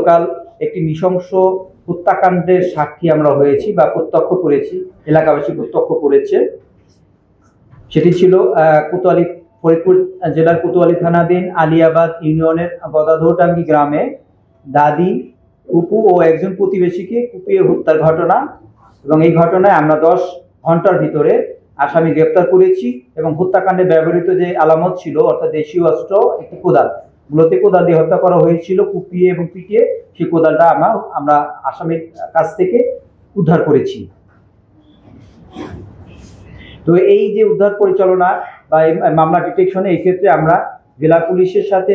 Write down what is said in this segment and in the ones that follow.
গতকাল একটি নৃশংস হত্যাকাণ্ডের সাক্ষী আমরা হয়েছি বা প্রত্যক্ষ করেছি, এলাকাবাসী প্রত্যক্ষ করেছে। সেটি ছিল কোতোয়ালি, ফরিদপুর জেলার কোতোয়ালি থানাধীন আলিয়াবাদ ইউনিয়নের গদাধরডাঙ্গি গ্রামে দাদি, উপু ও একজন প্রতিবেশীকে কুপিয়ে হত্যার ঘটনা। এবং এই ঘটনায় আমরা 10 ঘন্টার ভিতরে আসামি গ্রেপ্তার করেছি এবং হত্যাকাণ্ডে ব্যবহৃত যে আলামত ছিল অর্থাৎ দেশীয় অস্ত্র একটি কোদাল, মূলত কোদাল দিয়ে হত্যা করা হয়েছিল, কুপিয়ে এবং পিটিয়ে সেই কোদালটা আমরা আসামির কাছ থেকে উদ্ধার করেছি। তো এই যে উদ্ধার পরিচালনা বা মামলা ডিটেকশনে এই ক্ষেত্রে আমরা জেলা পুলিশের সাথে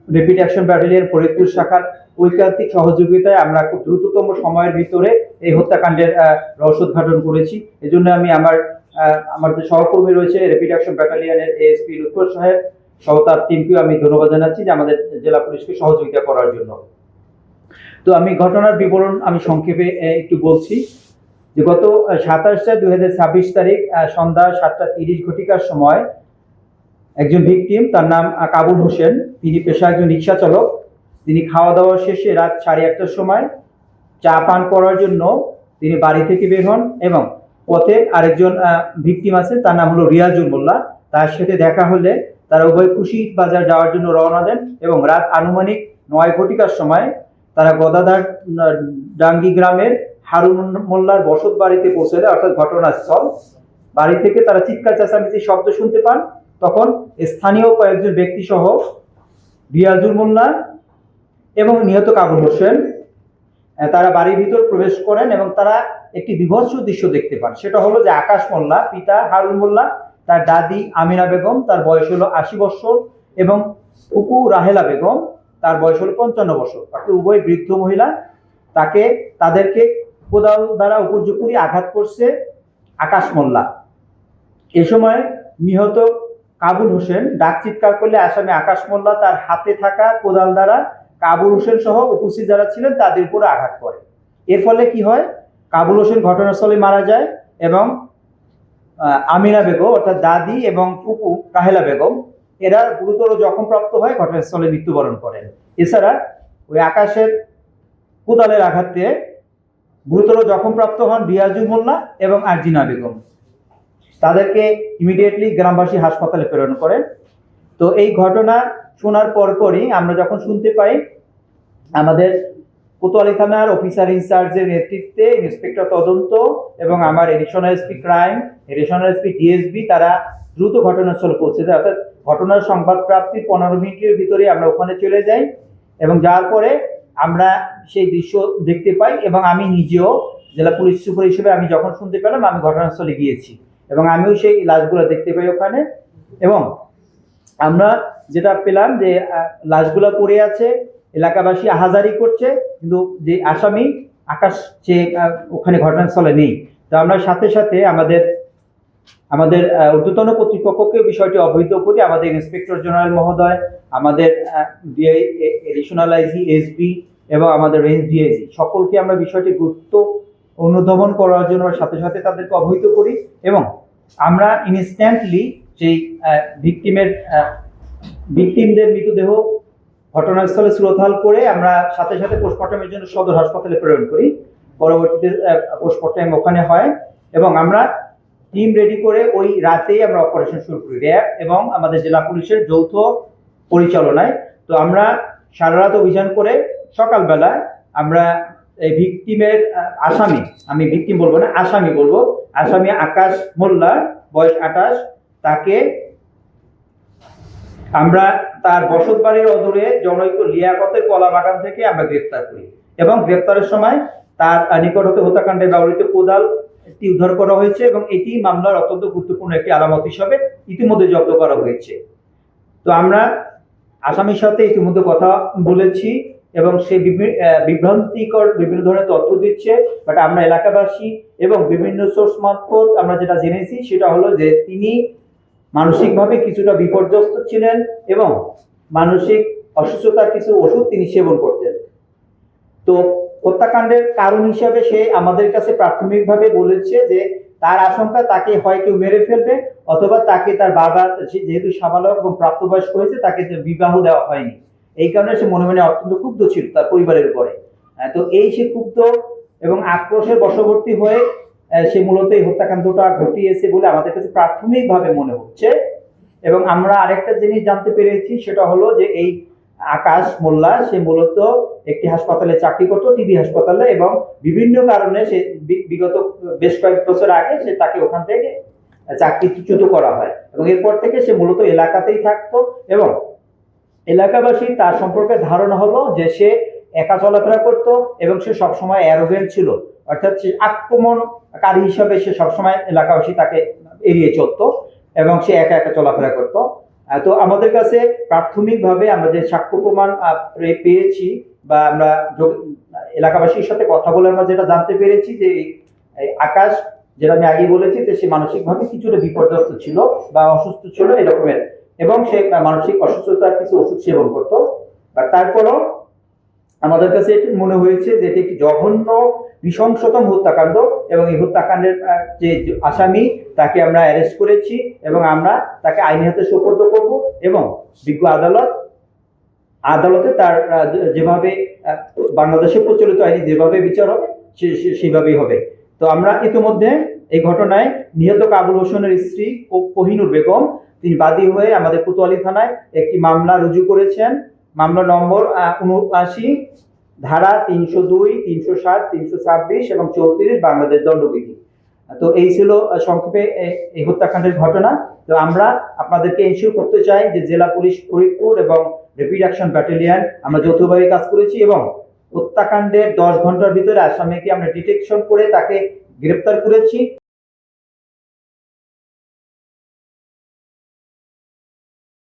র্যাপিড অ্যাকশন ব্যাটালিয়ন ফরিদপুর শাখার ঐকান্তিক সহযোগিতায় আমরা খুব দ্রুততম সময়ের ভিতরে এই হত্যাকাণ্ডের রহস্যোদ্ঘাটন করেছি। এজন্য আমি আমার যে সহকর্মী রয়েছে র্যাপিড অ্যাকশন ব্যাটালিয়নের এএসপি লুৎফর সাহেব সহ তার টিমকেও আমি ধন্যবাদ জানাচ্ছি যে আমাদের জেলা পুলিশকে সহযোগিতা করার জন্য। তো আমি ঘটনার বিবরণ আমি সংক্ষেপে একটু বলছি যে গত 27/4/2026 তারিখ সন্ধ্যা 7:30 ঘটিকার সময় একজন ভিকটিম, তার নাম কাবুল হোসেন, তিনি পেশায় একজন রিক্সা চালক। তিনি খাওয়া দাওয়া শেষে রাত 1:30টার সময় চা পান করার জন্য তিনি বাড়ি থেকে বের হন এবং পথে আরেকজন ভিকটিম আছে, তার নাম হলো রিয়াজুল মোল্লা। তার সাথে দেখা হলে তারা উভয় খুশি বাজার যাওয়ার জন্য রওনা দেন এবং রাত আনুমানিক 9 ঘটিকার সময় তারা গদাধার ডাঙ্গি গ্রামের হারুন মোল্লার বসত বাড়িতে পৌঁছলে, অর্থাৎ ঘটনাস্থল। বাড়ি থেকে তারা চিৎকার চেঁচামেচি শব্দ শুনতে পান। তখন স্থানীয় কয়েকজন ব্যক্তি সহ রিয়াজুল মোল্লা এবং নিহত কাবুল হোসেন তারা বাড়ির ভিতর প্রবেশ করেন এবং তারা একটি বিভৎস দৃশ্য দেখতে পান। সেটা হলো যে আকাশ মোল্লা, পিতা হারুন মোল্লা, তার দাদি আমিনা বেগম, তার বয়স হলো 80 বছর, এবং ফুপু রাহেলা বেগম, তার বয়স হলো 55 বছর, অর্থাৎ উভয় বৃদ্ধ মহিলা। তাদেরকে কোদাল দ্বারা উপর্যুপরি আঘাত করছে আকাশ মোল্লা। এ সময় নিহত কাবুল হোসেন ডাক চিৎকার করলে আসামি আকাশ মোল্লা তার হাতে থাকা কোদাল দ্বারা কাবুল হোসেন সহ উপস্থিত যারা ছিলেন তাদের উপরে আঘাত করে। এর ফলে কি হয়, কাবুল হোসেন ঘটনাস্থলে মারা যায় এবং আমিনা বেগম অর্থাৎ দাদি এবং ফুপু রাহেলা বেগম এরা গুরুতর জখমপ্রাপ্ত হয়, ঘটনাস্থলে মৃত্যুবরণ করেন। এছাড়া ওই আকাশের কোদালের আঘাতে গুরুতর জখমপ্রাপ্ত হন রিয়াজুল মোল্লা এবং আরজিনা বেগম। তাদেরকে ইমিডিয়েটলি গ্রামবাসী হাসপাতালে প্রেরণ করেন। তো এই ঘটনা শোনার পরপরই আমরা যখন শুনতে পাই, আমাদের কোতোয়ালি থানার অফিসার ইনচার্জের নেতৃত্বে ইন্সপেক্টর তদন্ত এবং আমার additional SP crime, additional SP DSB তারা দ্রুত ঘটনাস্থলে পৌঁছে যায়। অর্থাৎ ঘটনার সংবাদ প্রাপ্তির 15 মিনিটের ভিতরে আমরা ওখানে চলে যাই এবং যাওয়ার পরে আমরা সেই দৃশ্য দেখতে পাই এবং আমি নিজেও জেলা পুলিশ সুপার হিসেবে আমি যখন শুনতে পেলাম আমি ঘটনাস্থলে গিয়েছি এবং আমিও সেই লাশগুলো দেখতে পাই ওখানে। এবং আমরা যেটা পেলাম যে লাশগুলো পড়ে আছে, এলাকাবাসী আহাজারি করছে, কিন্তু যে আসামি আকাশ যে ওখানে ঘটনাস্থলে নেই। তো আমরা সাথে সাথে আমাদের ঊর্ধ্বতন কর্তৃপক্ষকে বিষয়টি অবহিত করি। আমাদের ইন্সপেক্টর জেনারেল মহোদয়, আমাদের এডিশনাল আইজি, এসবি এবং আমাদের রেঞ্জ ডিআইজি সকলকে আমরা বিষয়টি গুরুত্ব অনুধাবন করার জন্য সাথে সাথে তাদেরকে অবহিত করি এবং আমরা ইনস্ট্যান্টলি সেই ভিকটিমদের মৃতদেহ ঘটনাস্থলে শ্রদ্ধাল করে আমরা সাথে সাথে পোস্টমর্টমের জন্য সদর হাসপাতালে প্রেরণ করি। পরবর্তীতে পোস্টমর্টম ওখানে হয় এবং আমরা টিম রেডি করে ওই রাতেই আমরা অপারেশন শুরু করি, র্যাব এবং আমাদের জেলা পুলিশের যৌথ পরিচালনায়। তো আমরা সারা রাত অভিযান করে সকালবেলায় আমরা এই ভিকটিমের আসামি, আমি ভিকটিম বলবো না, আসামি বলবো, আসামি আকাশ মোল্লা, বয়স 28, তাকে আমরা তার বসত বাড়ির অদূরে জনৈক লিয়াকতের কলা বাগান থেকে আমরা গ্রেপ্তার করি এবং গ্রেপ্তারের সময় তার নিকট হতে হত্যাকাণ্ডে ব্যবহৃত কোদালটি উদ্ধার করা হয়েছে এবং এটি মামলার অত্যন্ত গুরুত্বপূর্ণ একটি আলামত হিসাবে ইতিমধ্যে জব্দ করা হয়েছে। তো আমরা আসামির সাথে ইতিমধ্যে কথা বলেছি এবং সে বিভ্রান্তিকর বিভিন্ন ধরনের তথ্য দিচ্ছে, বাট আমরা এলাকাবাসী এবং বিভিন্ন সোর্স মারফত আমরা যেটা জেনেছি সেটা হলো যে তিনি মানসিকভাবে কিছুটা বিপর্যস্ত ছিলেন এবং মানসিক অসুস্থতার কিছু ওষুধ তিনি সেবন করতেন। তো হত্যাকাণ্ডের কারণ হিসাবে সে আমাদের কাছে প্রাথমিকভাবে বলেছে যে তার আশঙ্কা তাকে হয় কেউ মেরে ফেলবে অথবা তাকে তার বাবা যেহেতু সাবালক এবং প্রাপ্তবয়স্ক হয়েছে তাকে বিবাহ দেওয়া হয়নি, এই কারণে সে মনে মনে অত্যন্ত ক্ষুব্ধ ছিল তার পরিবারের উপরে। তো এই সে ক্ষুব্ধ এবং আক্রোশের বশবর্তী হয়ে সে মূলত এই হত্যাকাণ্ডটা ঘটিয়েছে বলে আমাদের কাছে প্রাথমিকভাবে মনে হচ্ছে। এবং আমরা আরেকটা জিনিস জানতে পেরেছি, সেটা হলো যে এই আকাশ মোল্লা সে মূলত একটি হাসপাতালে চাকরি করতো, টিবি হাসপাতালে, এবং বিভিন্ন কারণে সে বিগত বেশ কয়েক বছর আগে সে তাকে ওখান থেকে চাকরিচ্যুত করা হয় এবং এরপর থেকে সে মূলত এলাকাতেই থাকতো এবং এলাকাবাসী তার সম্পর্কে ধারণা হলো যে সে একা চলাফেরা করতো এবং সে সবসময় অ্যারোগেন্ট ছিল, অর্থাৎ সে আক্রমণকারী হিসাবে সে সবসময় এলাকাবাসী তাকে এড়িয়ে চলতো এবং সে একা একা চলাফেরা করতো। তো আমাদের কাছে প্রাথমিকভাবে আমরা যে সাক্ষ্য প্রমাণ পেয়েছি বা আমরা এলাকাবাসীর সাথে কথা বলে আমরা যেটা জানতে পেরেছি যে এই আকাশ, যেটা আমি আগে বলেছি, যে সে মানসিকভাবে কিছুটা বিপর্যস্ত ছিল বা অসুস্থ ছিল এরকমের, এবং সে মানসিক অসুস্থতার কিছু ওষুধ সেবন করতো। তারপরও আমাদের কাছে এটি মনে হয়েছে যে এটি একটি জঘন্য নৃশংসতম হত্যাকাণ্ড এবং এই হত্যাকাণ্ডের যে আসামি তাকে আমরা অ্যারেস্ট করেছি এবং আমরা তাকে আইনি হাতে সোপর্দ করব এবং বিজ্ঞ আদালতে তার যেভাবে বাংলাদেশে প্রচলিত আইনি যেভাবে বিচার হবে সেভাবেই হবে। তো আমরা ইতিমধ্যে এই ঘটনায় নিহত কাবুল হোসেনের স্ত্রী ও কোহিনুর বেগম তিনি বাদী হয়ে আমাদের কোতোয়ালি থানায় একটি মামলা রুজু করেছেন। মামলা নম্বর ৭৯, ধারা ৩০২, ৩০৭, ৩২৬ এবং ৩৪ বাংলাদেশ দণ্ডবিধি। তো এই ছিল সংক্ষেপে এই হত্যাকাণ্ডের ঘটনা। তো আমরা আপনাদেরকে এনশিওর করতে চাই যে জেলা পুলিশ ফরিদপুর এবং র্যাপিড অ্যাকশন ব্যাটালিয়ন আমরা যৌথভাবে কাজ করেছি এবং হত্যাকাণ্ডের 10 ঘন্টার ভিতরে আসামিকে আমরা ডিটেকশন করে তাকে গ্রেপ্তার করেছি।